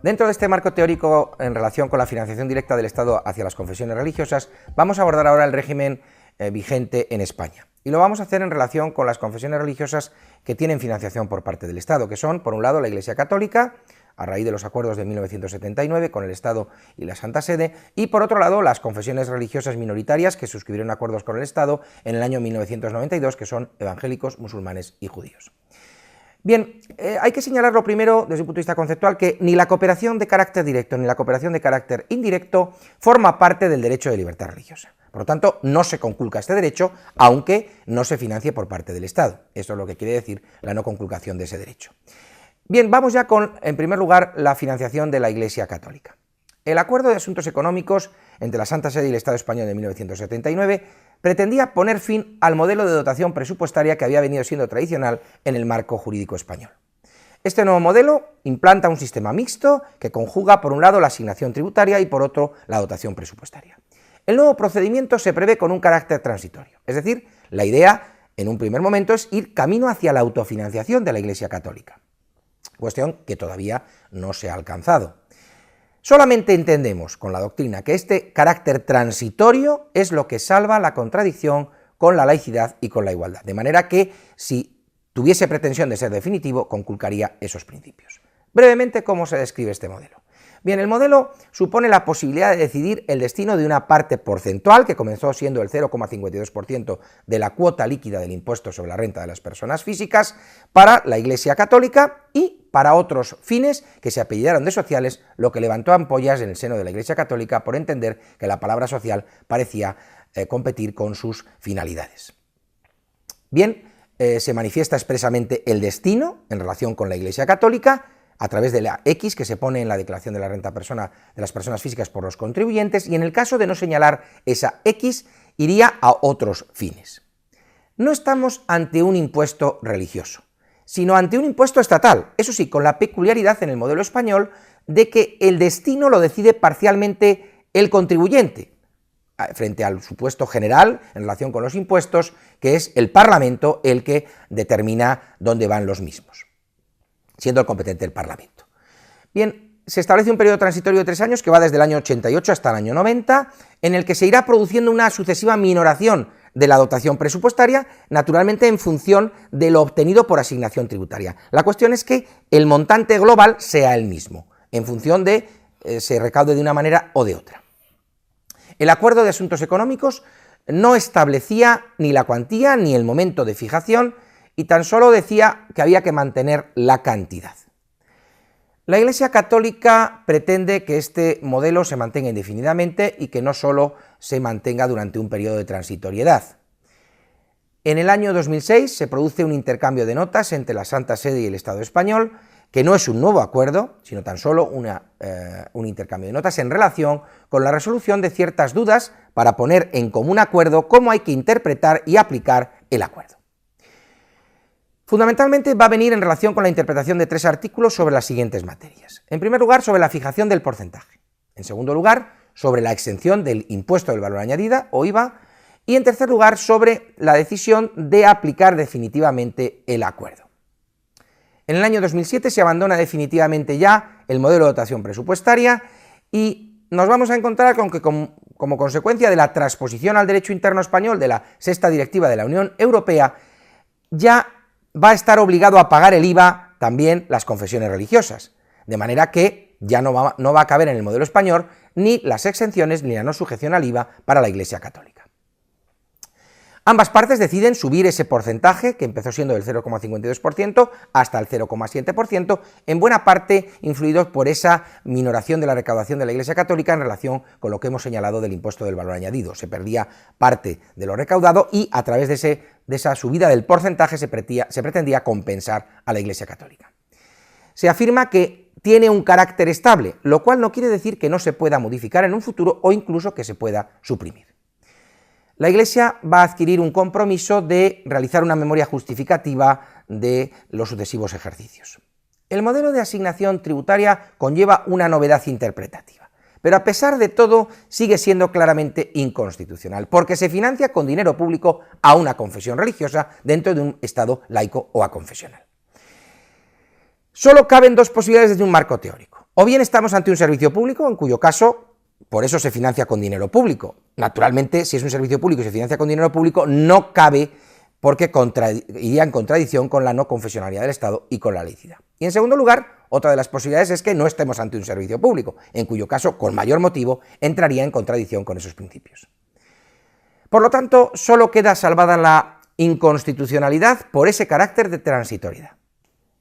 Dentro de este marco teórico en relación con la financiación directa del Estado hacia las confesiones religiosas, vamos a abordar ahora el régimen vigente en España. Y lo vamos a hacer en relación con las confesiones religiosas que tienen financiación por parte del Estado, que son, por un lado, la Iglesia Católica, a raíz de los acuerdos de 1979 con el Estado y la Santa Sede, y por otro lado, las confesiones religiosas minoritarias que suscribieron acuerdos con el Estado en el año 1992, que son evangélicos, musulmanes y judíos. Bien, hay que señalar lo primero, desde un punto de vista conceptual, que ni la cooperación de carácter directo ni la cooperación de carácter indirecto forma parte del derecho de libertad religiosa. Por lo tanto, no se conculca este derecho, aunque no se financie por parte del Estado. Eso es lo que quiere decir la no conculcación de ese derecho. Bien, vamos ya con, en primer lugar, la financiación de la Iglesia Católica. El Acuerdo de Asuntos Económicos entre la Santa Sede y el Estado español de 1979 pretendía poner fin al modelo de dotación presupuestaria que había venido siendo tradicional en el marco jurídico español. Este nuevo modelo implanta un sistema mixto que conjuga por un lado la asignación tributaria y por otro la dotación presupuestaria. El nuevo procedimiento se prevé con un carácter transitorio, es decir, la idea en un primer momento es ir camino hacia la autofinanciación de la Iglesia Católica, cuestión que todavía no se ha alcanzado. Solamente entendemos con la doctrina que este carácter transitorio es lo que salva la contradicción con la laicidad y con la igualdad, de manera que si tuviese pretensión de ser definitivo, conculcaría esos principios. Brevemente, ¿cómo se describe este modelo? Bien, el modelo supone la posibilidad de decidir el destino de una parte porcentual, que comenzó siendo el 0,52% de la cuota líquida del impuesto sobre la renta de las personas físicas, para la Iglesia Católica y para otros fines que se apellidaron de sociales, lo que levantó ampollas en el seno de la Iglesia Católica por entender que la palabra social parecía competir con sus finalidades. Bien, se manifiesta expresamente el destino en relación con la Iglesia Católica a través de la X que se pone en la declaración de la renta de las personas físicas por los contribuyentes, y en el caso de no señalar esa X iría a otros fines. No estamos ante un impuesto religioso, sino ante un impuesto estatal, eso sí, con la peculiaridad en el modelo español de que el destino lo decide parcialmente el contribuyente, frente al supuesto general en relación con los impuestos, que es el Parlamento el que determina dónde van los mismos, siendo el competente el Parlamento. Bien, se establece un periodo transitorio de 3 años que va desde el año 88 hasta el año 90, en el que se irá produciendo una sucesiva minoración de la dotación presupuestaria, naturalmente en función de lo obtenido por asignación tributaria. La cuestión es que el montante global sea el mismo, en función de se recaude de una manera o de otra. El Acuerdo de Asuntos Económicos no establecía ni la cuantía ni el momento de fijación, y tan solo decía que había que mantener la cantidad. La Iglesia Católica pretende que este modelo se mantenga indefinidamente y que no solo se mantenga durante un periodo de transitoriedad. En el año 2006 se produce un intercambio de notas entre la Santa Sede y el Estado español, que no es un nuevo acuerdo, sino tan solo un intercambio de notas en relación con la resolución de ciertas dudas para poner en común acuerdo cómo hay que interpretar y aplicar el acuerdo. Fundamentalmente va a venir en relación con la interpretación de 3 artículos sobre las siguientes materias. En primer lugar, sobre la fijación del porcentaje. En segundo lugar, sobre la exención del impuesto del valor añadido, o IVA. Y en tercer lugar, sobre la decisión de aplicar definitivamente el acuerdo. En el año 2007 se abandona definitivamente ya el modelo de dotación presupuestaria y nos vamos a encontrar con que como consecuencia de la transposición al derecho interno español de la 6ª Directiva de la Unión Europea, ya va a estar obligado a pagar el IVA también las confesiones religiosas, de manera que ya no va a caber en el modelo español ni las exenciones ni la no sujeción al IVA para la Iglesia Católica. Ambas partes deciden subir ese porcentaje, que empezó siendo del 0,52% hasta el 0,7%, en buena parte influidos por esa minoración de la recaudación de la Iglesia Católica en relación con lo que hemos señalado del impuesto del valor añadido. Se perdía parte de lo recaudado y a través de esa subida del porcentaje se pretendía compensar a la Iglesia Católica. Se afirma que tiene un carácter estable, lo cual no quiere decir que no se pueda modificar en un futuro o incluso que se pueda suprimir. La Iglesia va a adquirir un compromiso de realizar una memoria justificativa de los sucesivos ejercicios. El modelo de asignación tributaria conlleva una novedad interpretativa, pero a pesar de todo sigue siendo claramente inconstitucional, porque se financia con dinero público a una confesión religiosa dentro de un Estado laico o aconfesional. Solo caben 2 posibilidades desde un marco teórico. O bien estamos ante un servicio público, en cuyo caso, por eso se financia con dinero público. Naturalmente, si es un servicio público y se financia con dinero público, no cabe porque iría en contradicción con la no confesionalidad del Estado y con la laicidad. Y en segundo lugar, otra de las posibilidades es que no estemos ante un servicio público, en cuyo caso, con mayor motivo, entraría en contradicción con esos principios. Por lo tanto, solo queda salvada la inconstitucionalidad por ese carácter de transitoriedad.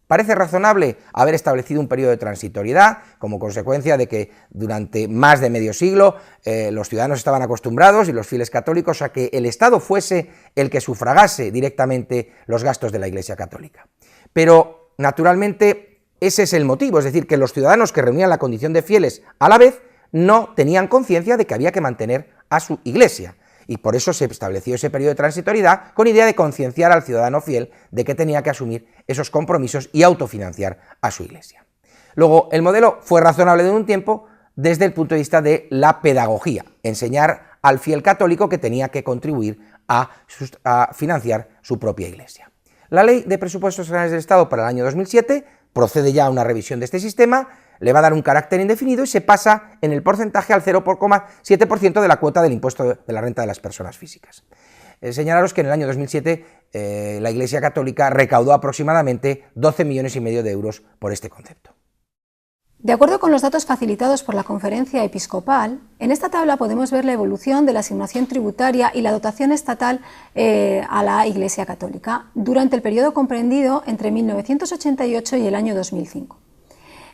Parece razonable haber establecido un periodo de transitoriedad como consecuencia de que durante más de medio siglo los ciudadanos estaban acostumbrados y los fieles católicos a que el Estado fuese el que sufragase directamente los gastos de la Iglesia Católica. Pero, naturalmente, ese es el motivo, es decir, que los ciudadanos que reunían la condición de fieles a la vez no tenían conciencia de que había que mantener a su Iglesia. Y por eso se estableció ese periodo de transitoriedad con idea de concienciar al ciudadano fiel de que tenía que asumir esos compromisos y autofinanciar a su Iglesia. Luego, el modelo fue razonable de un tiempo desde el punto de vista de la pedagogía, enseñar al fiel católico que tenía que contribuir a financiar su propia Iglesia. La Ley de Presupuestos Generales del Estado para el año 2007 procede ya a una revisión de este sistema, le va a dar un carácter indefinido y se pasa en el porcentaje al 0,7% de la cuota del impuesto de la renta de las personas físicas. Señalaros que en el año 2007 la Iglesia Católica recaudó aproximadamente 12,5 millones de euros por este concepto. De acuerdo con los datos facilitados por la Conferencia Episcopal, en esta tabla podemos ver la evolución de la asignación tributaria y la dotación estatal a la Iglesia Católica durante el periodo comprendido entre 1988 y el año 2005.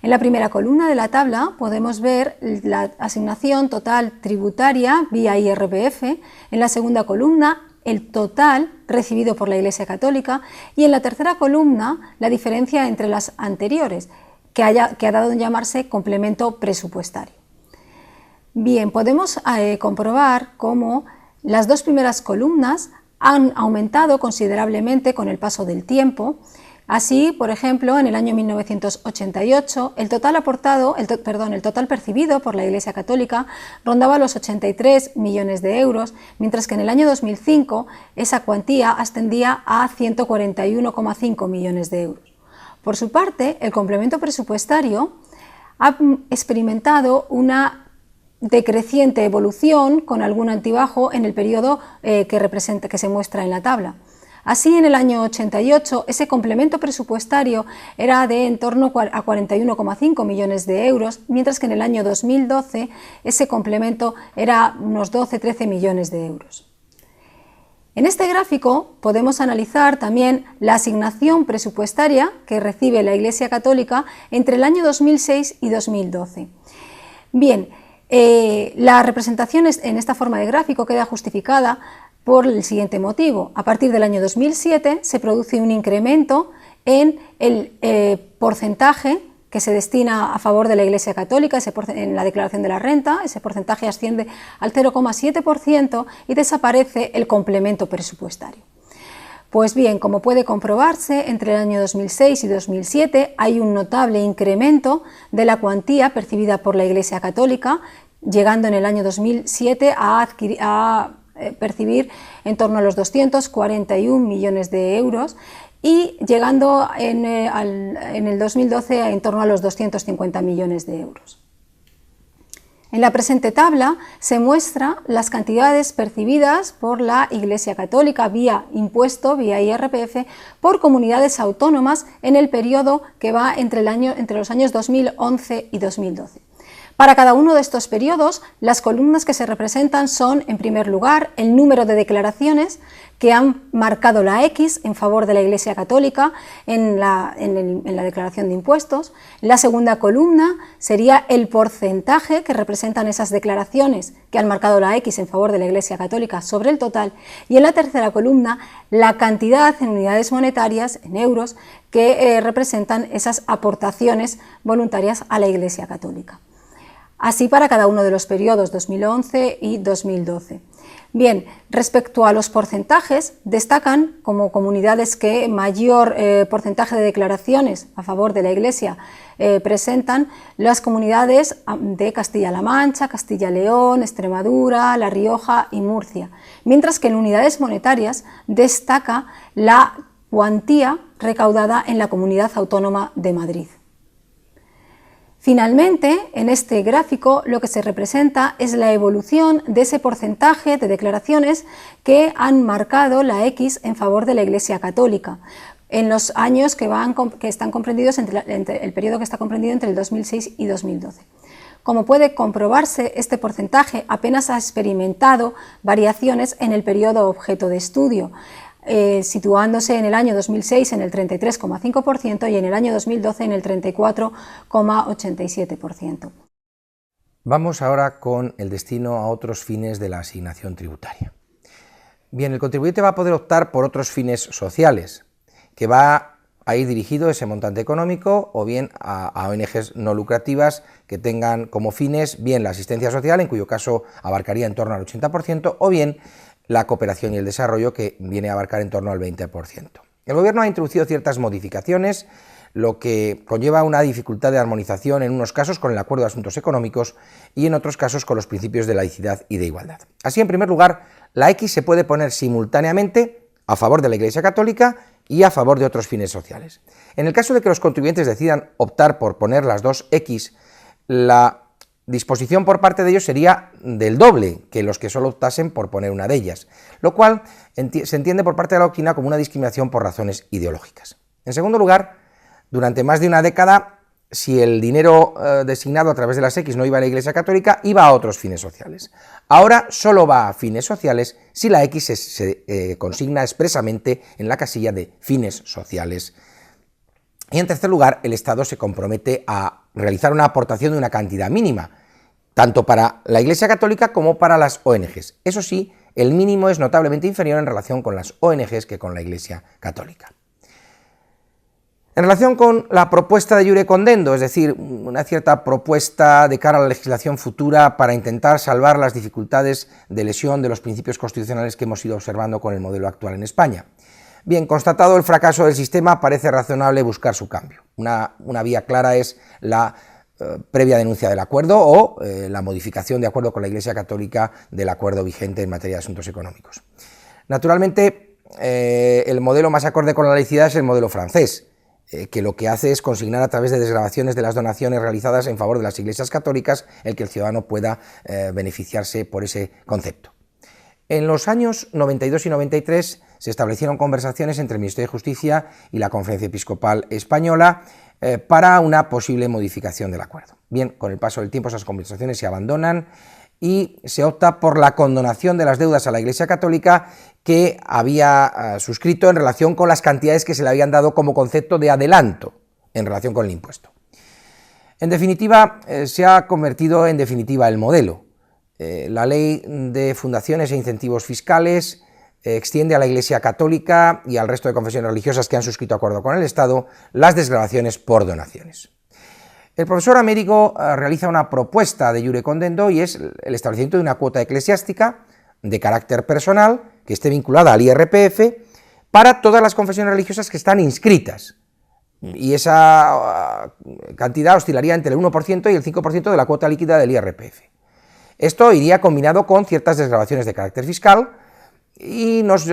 En la primera columna de la tabla podemos ver la asignación total tributaria vía IRPF, en la segunda columna el total recibido por la Iglesia Católica y en la tercera columna la diferencia entre las anteriores, que ha dado en llamarse complemento presupuestario. Bien, podemos comprobar cómo las dos primeras columnas han aumentado considerablemente con el paso del tiempo. Así, por ejemplo, en el año 1988, el total percibido por la Iglesia Católica rondaba los 83 millones de euros, mientras que en el año 2005 esa cuantía ascendía a 141,5 millones de euros. Por su parte, el complemento presupuestario ha experimentado una decreciente evolución con algún altibajo en el periodo que se muestra en la tabla. Así, en el año 88, ese complemento presupuestario era de en torno a 41,5 millones de euros, mientras que en el año 2012 ese complemento era unos 12-13 millones de euros. En este gráfico podemos analizar también la asignación presupuestaria que recibe la Iglesia Católica entre el año 2006 y 2012. Bien, la representación en esta forma de gráfico queda justificada por el siguiente motivo. A partir del año 2007 se produce un incremento en el porcentaje que se destina a favor de la Iglesia Católica en la declaración de la renta. Ese porcentaje asciende al 0,7% y desaparece el complemento presupuestario. Pues bien, como puede comprobarse, entre el año 2006 y 2007 hay un notable incremento de la cuantía percibida por la Iglesia Católica, llegando en el año 2007 a percibir en torno a los 241 millones de euros y llegando en el 2012 en torno a los 250 millones de euros. En la presente tabla se muestran las cantidades percibidas por la Iglesia Católica vía impuesto, vía IRPF, por comunidades autónomas en el periodo que va entre los años 2011 y 2012. Para cada uno de estos periodos, las columnas que se representan son, en primer lugar, el número de declaraciones que han marcado la X en favor de la Iglesia Católica en la declaración de impuestos. La segunda columna sería el porcentaje que representan esas declaraciones que han marcado la X en favor de la Iglesia Católica sobre el total. Y en la tercera columna, la cantidad en unidades monetarias, en euros, que representan esas aportaciones voluntarias a la Iglesia Católica. Así para cada uno de los periodos 2011 y 2012. Bien, respecto a los porcentajes, destacan como comunidades que mayor porcentaje de declaraciones a favor de la Iglesia presentan las comunidades de Castilla-La Mancha, Castilla-León, Extremadura, La Rioja y Murcia, mientras que en unidades monetarias destaca la cuantía recaudada en la Comunidad Autónoma de Madrid. Finalmente, en este gráfico lo que se representa es la evolución de ese porcentaje de declaraciones que han marcado la X en favor de la Iglesia Católica en los años que están comprendidos entre el periodo que está comprendido entre el 2006 y 2012. Como puede comprobarse, este porcentaje apenas ha experimentado variaciones en el periodo objeto de estudio, situándose en el año 2006 en el 33,5% y en el año 2012 en el 34,87%. Vamos ahora con el destino a otros fines de la asignación tributaria. Bien, el contribuyente va a poder optar por otros fines sociales, que va a ir dirigido ese montante económico o bien a ONGs no lucrativas que tengan como fines bien la asistencia social, en cuyo caso abarcaría en torno al 80%, o bien la cooperación y el desarrollo, que viene a abarcar en torno al 20%. El Gobierno ha introducido ciertas modificaciones, lo que conlleva una dificultad de armonización en unos casos con el Acuerdo de Asuntos Económicos y en otros casos con los principios de laicidad y de igualdad. Así, en primer lugar, la X se puede poner simultáneamente a favor de la Iglesia Católica y a favor de otros fines sociales. En el caso de que los contribuyentes decidan optar por poner las dos X, la disposición por parte de ellos sería del doble que los que solo optasen por poner una de ellas, lo cual se entiende por parte de la doctrina como una discriminación por razones ideológicas. En segundo lugar, durante más de una década, si el dinero designado a través de las X no iba a la Iglesia Católica, iba a otros fines sociales. Ahora solo va a fines sociales si la X se consigna expresamente en la casilla de fines sociales. Y en tercer lugar, el Estado se compromete a realizar una aportación de una cantidad mínima, tanto para la Iglesia Católica como para las ONGs. Eso sí, el mínimo es notablemente inferior en relación con las ONGs que con la Iglesia Católica. En relación con la propuesta de iure condendo, es decir, una cierta propuesta de cara a la legislación futura para intentar salvar las dificultades de lesión de los principios constitucionales que hemos ido observando con el modelo actual en España. Bien, constatado el fracaso del sistema, parece razonable buscar su cambio. Una vía clara es la previa denuncia del acuerdo o la modificación de acuerdo con la Iglesia Católica del acuerdo vigente en materia de asuntos económicos. Naturalmente, el modelo más acorde con la laicidad es el modelo francés, que lo que hace es consignar a través de desgravaciones de las donaciones realizadas en favor de las iglesias católicas el que el ciudadano pueda beneficiarse por ese concepto. En los años 92 y 93 se establecieron conversaciones entre el Ministerio de Justicia y la Conferencia Episcopal Española para una posible modificación del acuerdo. Bien, con el paso del tiempo esas conversaciones se abandonan y se opta por la condonación de las deudas a la Iglesia Católica que había suscrito en relación con las cantidades que se le habían dado como concepto de adelanto en relación con el impuesto. En definitiva, se ha convertido en definitiva el modelo. La ley de fundaciones e incentivos fiscales extiende a la Iglesia Católica y al resto de confesiones religiosas que han suscrito acuerdo con el Estado las desgravaciones por donaciones. El profesor Américo realiza una propuesta de iure condendo y es el establecimiento de una cuota eclesiástica de carácter personal que esté vinculada al IRPF para todas las confesiones religiosas que están inscritas. Y esa cantidad oscilaría entre el 1% y el 5% de la cuota líquida del IRPF. Esto iría combinado con ciertas desgravaciones de carácter fiscal y nos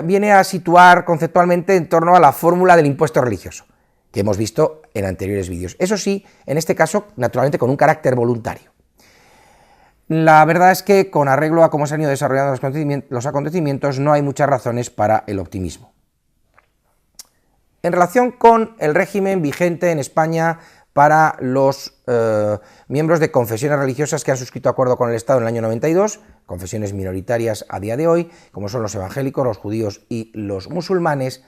viene a situar conceptualmente en torno a la fórmula del impuesto religioso, que hemos visto en anteriores vídeos. Eso sí, en este caso, naturalmente con un carácter voluntario. La verdad es que, con arreglo a cómo se han ido desarrollando los acontecimientos, no hay muchas razones para el optimismo. En relación con el régimen vigente en España para los miembros de confesiones religiosas que han suscrito acuerdo con el Estado en el año 92, confesiones minoritarias a día de hoy, como son los evangélicos, los judíos y los musulmanes,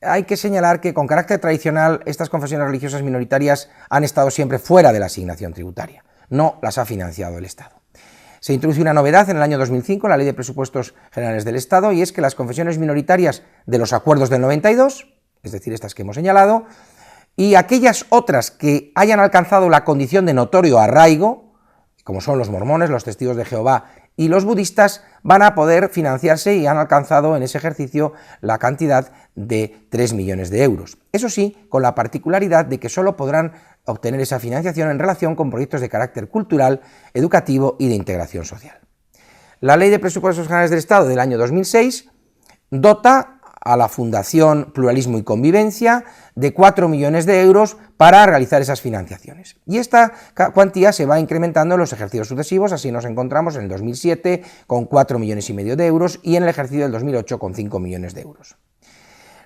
hay que señalar que con carácter tradicional estas confesiones religiosas minoritarias han estado siempre fuera de la asignación tributaria, no las ha financiado el Estado. Se introduce una novedad en el año 2005 en la Ley de Presupuestos Generales del Estado y es que las confesiones minoritarias de los acuerdos del 92, es decir, estas que hemos señalado, y aquellas otras que hayan alcanzado la condición de notorio arraigo, como son los mormones, los testigos de Jehová y los budistas, van a poder financiarse y han alcanzado en ese ejercicio la cantidad de 3 millones de euros. Eso sí, con la particularidad de que solo podrán obtener esa financiación en relación con proyectos de carácter cultural, educativo y de integración social. La Ley de Presupuestos Generales del Estado del año 2006 dota a la Fundación Pluralismo y Convivencia de 4 millones de euros para realizar esas financiaciones. Y esta cuantía se va incrementando en los ejercicios sucesivos, así nos encontramos en el 2007 con 4,5 millones de euros y en el ejercicio del 2008 con 5 millones de euros.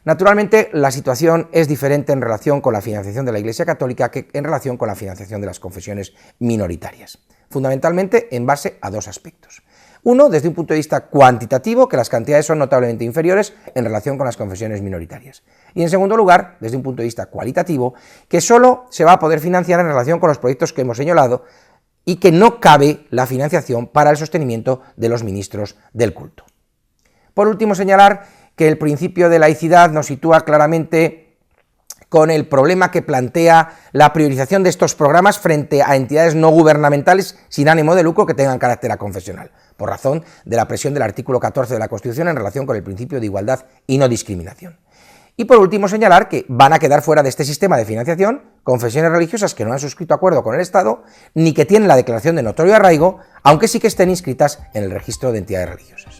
Naturalmente, la situación es diferente en relación con la financiación de la Iglesia Católica que en relación con la financiación de las confesiones minoritarias, fundamentalmente en base a dos aspectos. Uno, desde un punto de vista cuantitativo, que las cantidades son notablemente inferiores en relación con las confesiones minoritarias. Y en segundo lugar, desde un punto de vista cualitativo, que solo se va a poder financiar en relación con los proyectos que hemos señalado y que no cabe la financiación para el sostenimiento de los ministros del culto. Por último, señalar que el principio de laicidad nos sitúa claramente con el problema que plantea la priorización de estos programas frente a entidades no gubernamentales sin ánimo de lucro que tengan carácter aconfesional, por razón de la presión del artículo 14 de la Constitución en relación con el principio de igualdad y no discriminación. Y por último, señalar que van a quedar fuera de este sistema de financiación confesiones religiosas que no han suscrito acuerdo con el Estado ni que tienen la declaración de notorio arraigo, aunque sí que estén inscritas en el registro de entidades religiosas.